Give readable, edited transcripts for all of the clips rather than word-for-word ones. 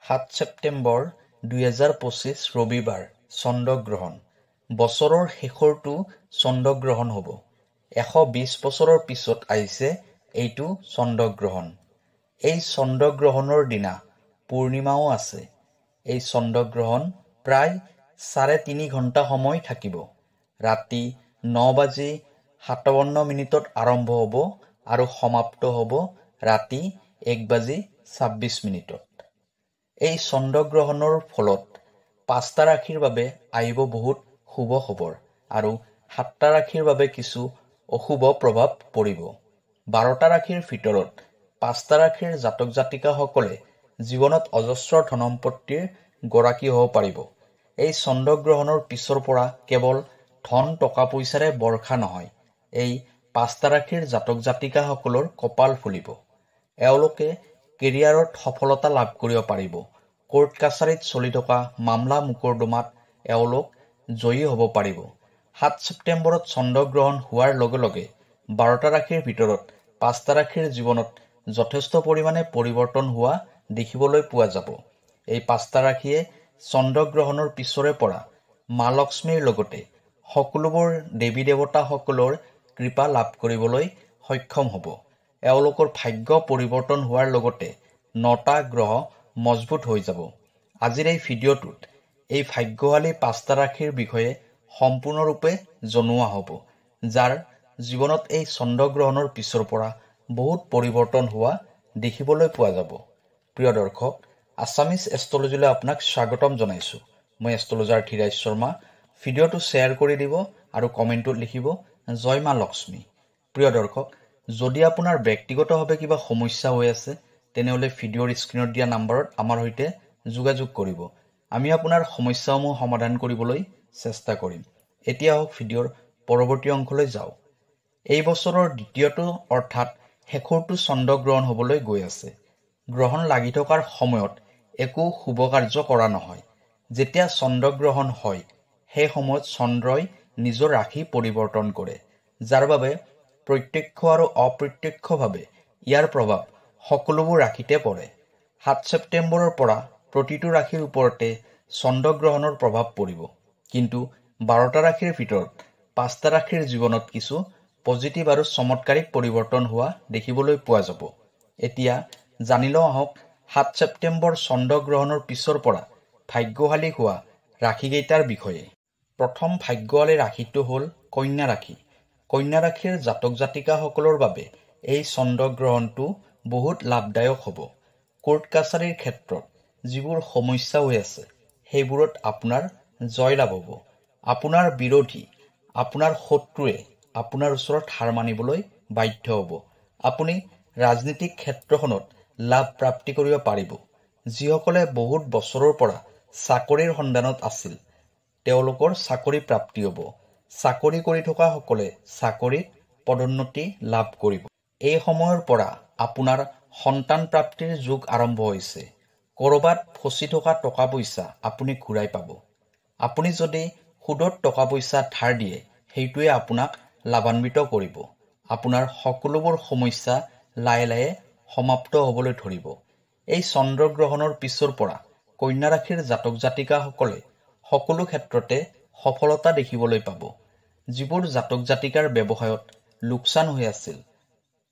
7 ছেপ্টেম্বৰ 2025 ৰবিবাৰ চন্দ্ৰগ্ৰহণ। বছৰৰ শেষৰটো চন্দ্ৰগ্ৰহণ হ'ব। 120 বছৰৰ পিছত আহিছে এইটো চন্দ্ৰগ্ৰহণ। এই চন্দ্ৰগ্ৰহণৰ দিনা পূৰ্ণিমাও আছে। এই চন্দ্ৰগ্ৰহণ প্ৰায় 3.5 ঘণ্টা সময় থাকিব। ৰাতি 9:57 আৰম্ভ হ'ব আৰু সমাপ্ত হ'ব ৰাতি 1:26। এই চন্দ্ৰগ্ৰহণৰ ফলত 5টা ৰাশিৰ বাবে আহিব বহুত শুভ খবৰ আৰু 7টা ৰাশিৰ বাবে কিছু অশুভ প্ৰভাৱ পৰিব। 12টা ৰাশিৰ ভিতৰত 5টা ৰাশিৰ জাতক জাতিকাসকলে জীৱনত অজস্ৰ ধনসম্পত্তিৰ গৰাকী হ'ব পাৰিব। এই চন্দ্ৰগ্ৰহণৰ পিছৰ পৰা কেৱল ধন টকা পইচাৰে বৰ্ষা নহয়, এই 5টা ৰাশিৰ জাতক জাতিকাসকলৰ কপাল ফুলিব। এওঁলোকে কেৰিয়াৰত সফলতা লাভ কৰিব পাৰিব। কোৰ্ট কাছাৰীত চলি থকা মামলা মোকৰ্দমাত এওঁলোক জয়ী হ'ব পাৰিব। 7 ছেপ্টেম্বৰত চন্দ্ৰগ্ৰহণ হোৱাৰ লগে লগে 12টা ৰাশিৰ ভিতৰত 5টা ৰাশিৰ জীৱনত যথেষ্ট পৰিমাণে পৰিৱৰ্তন হোৱা দেখিবলৈ পোৱা যাব। এই 5টা ৰাশিয়ে চন্দ্ৰগ্ৰহণৰ পিছৰে পৰা মা লক্ষ্মীৰ লগতে সকলোবোৰ দেৱী দেৱতাসকলৰ কৃপা লাভ কৰিবলৈ সক্ষম হ'ব। এওঁলোকৰ ভাগ্য পৰিৱৰ্তন হোৱাৰ লগতে 9টা গ্ৰহ মজবুত হৈ যাব। আজিৰ এই ভিডিঅ'টোত এই ভাগ্যশালী 5টা ৰাশিৰ বিষয়ে সম্পূৰ্ণৰূপে জনোৱা হ'ব, যাৰ জীৱনত এই চন্দ্ৰগ্ৰহণৰ পিছৰ পৰা বহুত পৰিৱৰ্তন হোৱা দেখিবলৈ পোৱা যাব। প্ৰিয় দৰ্শক, আছামিজ এষ্ট্ৰলজীলৈ আপোনাক স্বাগতম জনাইছোঁ। মই এষ্ট্ৰলজাৰ ধীৰাজ শৰ্মা। ভিডিঅ'টো শ্বেয়াৰ কৰি দিব আৰু কমেণ্টত লিখিব জয় মা লক্ষ্মী। প্ৰিয় দৰ্শক, যদি আপোনাৰ ব্যক্তিগতভাৱে কিবা সমস্যা হৈ আছে তেনেহ'লে ভিডিঅ'ৰ স্ক্ৰীণত দিয়া নম্বৰত আমাৰ সৈতে যোগাযোগ কৰিব। আমি আপোনাৰ সমস্যাসমূহ সমাধান কৰিবলৈ চেষ্টা কৰিম। এতিয়া হওক ভিডিঅ'ৰ পৰৱৰ্তী অংশলৈ যাওঁ। এই বছৰৰ দ্বিতীয়টো অৰ্থাৎ শেষৰটো চন্দ্ৰগ্ৰহণ হ'বলৈ গৈ আছে। গ্ৰহণ লাগি থকাৰ সময়ত একো শুভ কাৰ্য কৰা নহয়। যেতিয়া চন্দ্ৰগ্ৰহণ হয় সেই সময়ত চন্দ্ৰই নিজৰ ৰাশি পৰিৱৰ্তন কৰে, যাৰ বাবে প্ৰত্যক্ষ আৰু অপ্ৰত্যক্ষভাৱে ইয়াৰ প্ৰভাৱ সকলোবোৰ ৰাশিতে পৰে। 7 ছেপ্টেম্বৰৰ পৰা প্ৰতিটো ৰাশিৰ ওপৰতে চন্দ্ৰগ্ৰহণৰ প্ৰভাৱ পৰিব। কিন্তু 12টা ৰাশিৰ ভিতৰত 5টা ৰাশিৰ জীৱনত কিছু পজিটিভ আৰু চমৎকাৰিক পৰিৱৰ্তন হোৱা দেখিবলৈ পোৱা যাব। এতিয়া জানি লওঁ আহক 7 ছেপ্টেম্বৰ চন্দ্ৰগ্ৰহণৰ পিছৰ পৰা ভাগ্যশালী হোৱা ৰাশিকেইটাৰ বিষয়ে। প্ৰথম ভাগ্যশালী ৰাশিটো হ'ল কন্যা ৰাশি। কন্যা ৰাশিৰ জাতক জাতিকাসকলৰ বাবে এই চন্দ্ৰগ্ৰহণটো বহুত লাভদায়ক হ'ব। কোৰ্ট কাছাৰীৰ ক্ষেত্ৰত যিবোৰ সমস্যা হৈ আছে সেইবোৰত আপোনাৰ জয় লাভ হ'ব। আপোনাৰ বিৰোধী, আপোনাৰ শত্ৰুৱে আপোনাৰ ওচৰত হাৰ মানিবলৈ বাধ্য হ'ব। আপুনি ৰাজনীতিক ক্ষেত্ৰখনত লাভ প্ৰাপ্তি কৰিব পাৰিব। যিসকলে বহুত বছৰৰ পৰা চাকৰিৰ সন্ধানত আছিল তেওঁলোকৰ চাকৰি প্ৰাপ্তি হ'ব। চাকৰি কৰি থকা সকলে চাকৰিত পদোন্নতি লাভ কৰিব। এই সময়ৰ পৰা আপোনাৰ সন্তান প্ৰাপ্তিৰ যুগ আৰম্ভ হৈছে। ক'ৰবাত ফচি থকা টকা পইচা আপুনি ঘূৰাই পাব। আপুনি যদি সুদত টকা পইচা ধাৰ দিয়ে সেইটোৱে আপোনাক লাভান্বিত কৰিব। আপোনাৰ সকলোবোৰ সমস্যা লাহে লাহে সমাপ্ত হ'বলৈ ধৰিব। এই চন্দ্ৰগ্ৰহণৰ পিছৰ পৰা কন্যা ৰাশিৰ জাতক জাতিকাসকলে সকলো ক্ষেত্ৰতে সফলতা দেখিবলৈ পাব। যিবোৰ জাতক জাতিকাৰ ব্যৱসায়ত লোকচান হৈ আছিল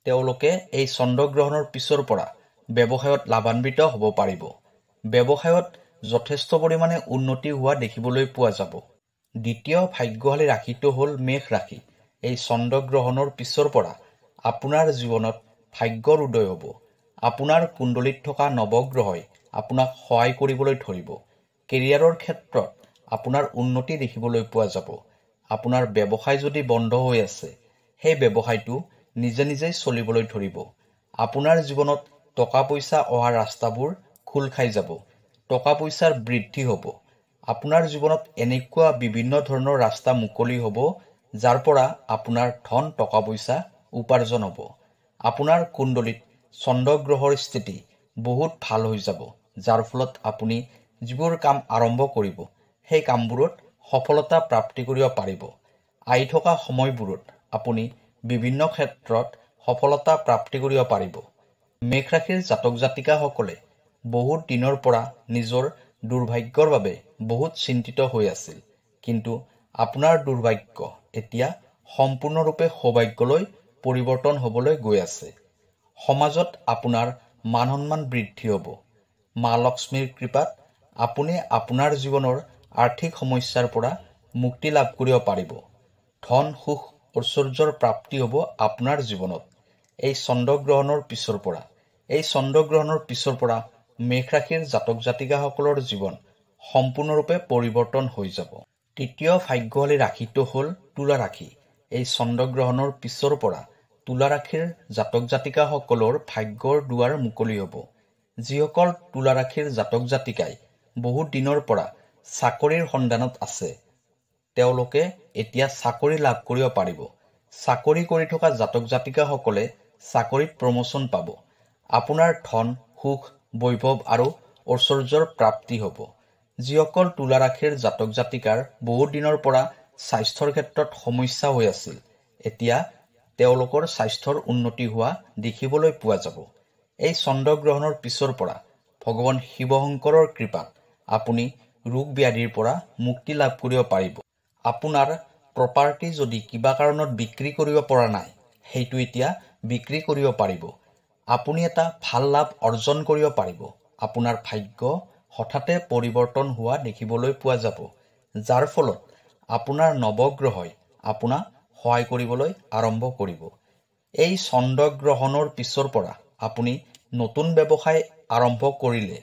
তেওঁলোকে এই চন্দ্ৰগ্ৰহণৰ পিছৰ পৰা ব্যৱসায়ত লাভান্বিত হ'ব পাৰিব। ব্যৱসায়ত যথেষ্ট পৰিমাণে উন্নতি হোৱা দেখিবলৈ পোৱা যাব। দ্বিতীয় ভাগ্যশালী ৰাশিটো হ'ল মেষ ৰাশি। এই চন্দ্ৰগ্ৰহণৰ পিছৰ পৰা আপোনাৰ জীৱনত ভাগ্যৰ উদয় হ'ব। আপোনাৰ কুণ্ডলীত থকা নৱগ্ৰহই আপোনাক সহায় কৰিবলৈ ধৰিব। কেৰিয়াৰৰ ক্ষেত্ৰত আপোনাৰ উন্নতি দেখিবলৈ পোৱা যাব। আপোনাৰ ব্যৱসায় যদি বন্ধ হৈ আছে সেই ব্যৱসায়টো নিজে নিজেই চলিবলৈ ধৰিব। আপোনাৰ জীৱনত টকা পইচা অহাৰ ৰাস্তাবোৰ খোল খাই যাব। টকা পইচাৰ বৃদ্ধি হ'ব। আপোনাৰ জীৱনত এনেকুৱা বিভিন্ন ধৰণৰ ৰাস্তা মুকলি হ'ব যাৰ পৰা আপোনাৰ ধন টকা পইচা উপাৰ্জন হ'ব। আপোনাৰ কুণ্ডলীত চন্দ্ৰগ্ৰহৰ স্থিতি বহুত ভাল হৈ যাব, যাৰ ফলত আপুনি যিবোৰ কাম আৰম্ভ কৰিব সেই কামবোৰত সফলতা প্ৰাপ্তি কৰিব পাৰিব। আহি থকা সময়বোৰত আপুনি বিভিন্ন ক্ষেত্ৰত সফলতা প্ৰাপ্তি কৰিব পাৰিব। মেষ ৰাশিৰ জাতক জাতিকাসকলে বহুত দিনৰ পৰা নিজৰ দুৰ্ভাগ্যৰ বাবে বহুত চিন্তিত হৈ আছিল, কিন্তু আপোনাৰ দুৰ্ভাগ্য এতিয়া সম্পূৰ্ণৰূপে সৌভাগ্যলৈ পৰিৱৰ্তন হ'বলৈ গৈ আছে। সমাজত আপোনাৰ মান সন্মান বৃদ্ধি হ'ব। মা লক্ষ্মীৰ কৃপাত আপুনি আপোনাৰ জীৱনৰ আৰ্থিক সমস্যাৰ পৰা মুক্তি লাভ কৰিব পাৰিব। ধন সুখ ঐশ্বৰ্যৰ প্ৰাপ্তি হ'ব আপোনাৰ জীৱনত। এই চন্দ্ৰগ্ৰহণৰ পিছৰ পৰা মেষ ৰাশিৰ জাতক জাতিকাসকলৰ জীৱন সম্পূৰ্ণৰূপে পৰিৱৰ্তন হৈ যাব। তৃতীয় ভাগ্যশালী ৰাশিটো হ'ল তুলা ৰাশি। এই চন্দ্ৰগ্ৰহণৰ পিছৰ পৰা তুলা ৰাশিৰ জাতক জাতিকাসকলৰ ভাগ্যৰ দুৱাৰ মুকলি হ'ব। যিসকল তুলা ৰাশিৰ জাতক জাতিকাই বহুত দিনৰ পৰা চাকৰিৰ সন্ধানত আছে, তেওঁলোকে এতিয়া চাকৰি লাভ কৰিব পাৰিব। চাকৰি কৰি থকা জাতক জাতিকাসকলে চাকৰিত প্ৰমোচন পাব। আপোনাৰ ধন সুখ বৈভৱ আৰু ঐশ্বৰ্যৰ প্ৰাপ্তি হ'ব। যিসকল তুলা ৰাশিৰ জাতক জাতিকাৰ বহুত দিনৰ পৰা স্বাস্থ্যৰ ক্ষেত্ৰত সমস্যা হৈ আছিল, এতিয়া তেওঁলোকৰ স্বাস্থ্যৰ উন্নতি হোৱা দেখিবলৈ পোৱা যাব। এই চন্দ্ৰগ্ৰহণৰ পিছৰ পৰা ভগৱান শিৱ শংকৰৰ কৃপাত আপুনি ৰোগ ব্যাধিৰ পৰা মুক্তি লাভ কৰিব পাৰিব। আপোনাৰ প্ৰপাৰ্টি যদি কিবা কাৰণত বিক্ৰী কৰিব পৰা নাই, সেইটো এতিয়া বিক্ৰী কৰিব পাৰিব। আপুনি এটা ভাল লাভ অৰ্জন কৰিব পাৰিব। আপোনাৰ ভাগ্য হঠাতে পৰিৱৰ্তন হোৱা দেখিবলৈ পোৱা যাব, যাৰ ফলত আপোনাৰ নৱগ্ৰহই আপোনাক সহায় কৰিবলৈ আৰম্ভ কৰিব। এই চন্দ্ৰগ্ৰহণৰ পিছৰ পৰা আপুনি নতুন ব্যৱসায় আৰম্ভ কৰিলে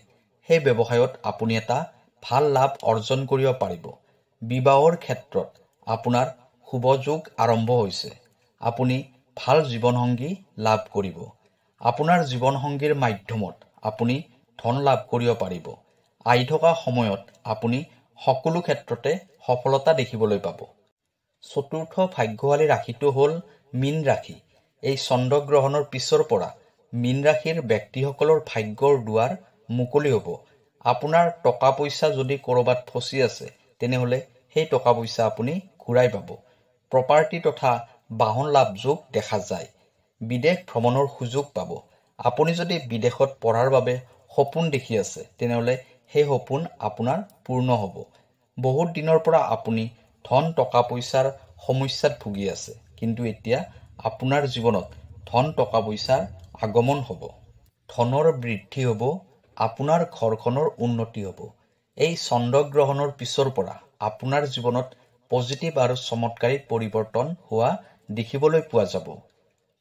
সেই ব্যৱসায়ত আপুনি এটা ভাল লাভ অৰ্জন কৰিব পাৰিব। বিবাহৰ ক্ষেত্ৰত আপোনাৰ শুভ যোগ আৰম্ভ হৈছে। আপুনি ভাল জীৱনসংগী লাভ কৰিব। আপোনাৰ জীৱনসংগীৰ মাধ্যমত আপুনি ধন লাভ কৰিব পাৰিব। আহি থকা সময়ত আপুনি সকলো ক্ষেত্ৰতে সফলতা দেখিবলৈ পাব। চতুৰ্থ ভাগ্যশালী ৰাশিটো হ'ল মীন ৰাশি। এই চন্দ্ৰগ্ৰহণৰ পিছৰ পৰা মীন ৰাশিৰ ব্যক্তিসকলৰ ভাগ্যৰ দুৱাৰ মুকলি হ'ব। আপোনাৰ টকা পইচা যদি ক'ৰবাত ফচি আছে, তেনেহ'লে সেই টকা পইচা আপুনি ঘূৰাই পাব। প্ৰপাৰ্টি তথা বাহন লাভ যোগ দেখা যায়। বিদেশ ভ্ৰমণৰ সুযোগ পাব। আপুনি যদি বিদেশত পঢ়াৰ বাবে সপোন দেখি আছে, তেনেহ'লে সেই সপোন আপোনাৰ পূৰ্ণ হ'ব। বহুত দিনৰ পৰা আপুনি ধন টকা পইচাৰ সমস্যাত ভুগি আছে, কিন্তু এতিয়া আপোনাৰ জীৱনত ধন টকা পইচাৰ আগমন হ'ব। ধনৰ বৃদ্ধি হ'ব। আপোনাৰ ঘৰখনৰ উন্নতি হ'ব। এই চন্দ্ৰগ্ৰহণৰ পিছৰ পৰা আপোনাৰ জীৱনত পজিটিভ আৰু চমৎকাৰিক পৰিৱৰ্তন হোৱা দেখিবলৈ পোৱা যাব।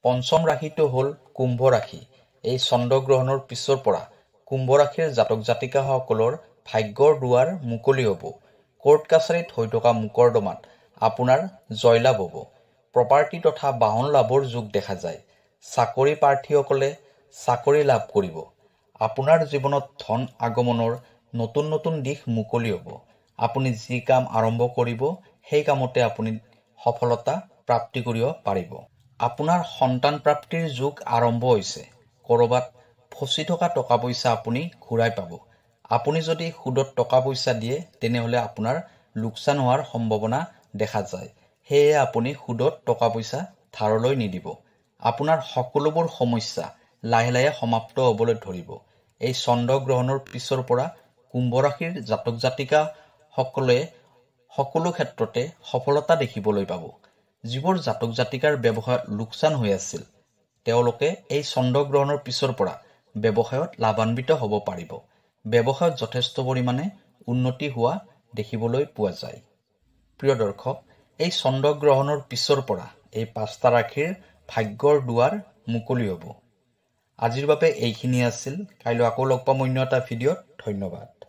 পঞ্চম ৰাশিটো হ'ল কুম্ভ ৰাশি। এই চন্দ্ৰগ্ৰহণৰ পিছৰ পৰা কুম্ভ ৰাশিৰ জাতক জাতিকাসকলৰ ভাগ্যৰ দুৱাৰ মুকলি হ'ব। কোৰ্ট কাছাৰীত হৈ থকা মোকৰ্দমাত আপোনাৰ জয়লাভ হ'ব। প্ৰপাৰ্টি তথা বাহন লাভৰ যোগ দেখা যায়। চাকৰি প্ৰাৰ্থীসকলে চাকৰি লাভ কৰিব। আপোনাৰ জীৱনত ধন আগমনৰ নতুন নতুন দিশ মুকলি হ'ব। আপুনি যি কাম আৰম্ভ কৰিব, সেই কামতে আপুনি সফলতা প্ৰাপ্তি কৰিব পাৰিব। আপোনাৰ সন্তান প্ৰাপ্তিৰ যোগ আৰম্ভ হৈছে। ক'ৰবাত ফচি থকা টকা পইচা আপুনি ঘূৰাই পাব। আপুনি যদি সুদত টকা পইচা দিয়ে, তেনেহ'লে আপোনাৰ লোকচান হোৱাৰ সম্ভাৱনা দেখা যায়। সেয়ে আপুনি সুদত টকা পইচা ধাৰলৈ নিদিব। আপোনাৰ সকলোবোৰ সমস্যা লাহে লাহে সমাপ্ত হ'বলৈ ধৰিব। এই চন্দ্ৰগ্ৰহণৰ পিছৰ পৰা কুম্ভ ৰাশিৰ জাতক জাতিকাসকলে সকলো ক্ষেত্ৰতে সফলতা দেখিবলৈ পাব। যিবোৰ জাতক জাতিকাৰ ব্যৱসায়ত লোকচান হৈ আছিল, তেওঁলোকে এই চন্দ্ৰগ্ৰহণৰ পিছৰ পৰা ব্যৱসায়ত লাভান্বিত হ'ব পাৰিব। ব্যৱসায়ত যথেষ্ট পৰিমাণে উন্নতি হোৱা দেখিবলৈ পোৱা যায়। প্ৰিয় দৰ্শক, এই চন্দ্ৰগ্ৰহণৰ পিছৰ পৰা এই 5টা ৰাশিৰ ভাগ্যৰ দুৱাৰ মুকলি হ'ব। আজিৰ বাবে এইখিনি আছিল। কাইলৈ আকৌ লগ পাম অন্য এটা ভিডিঅ'ত। ধন্যবাদ।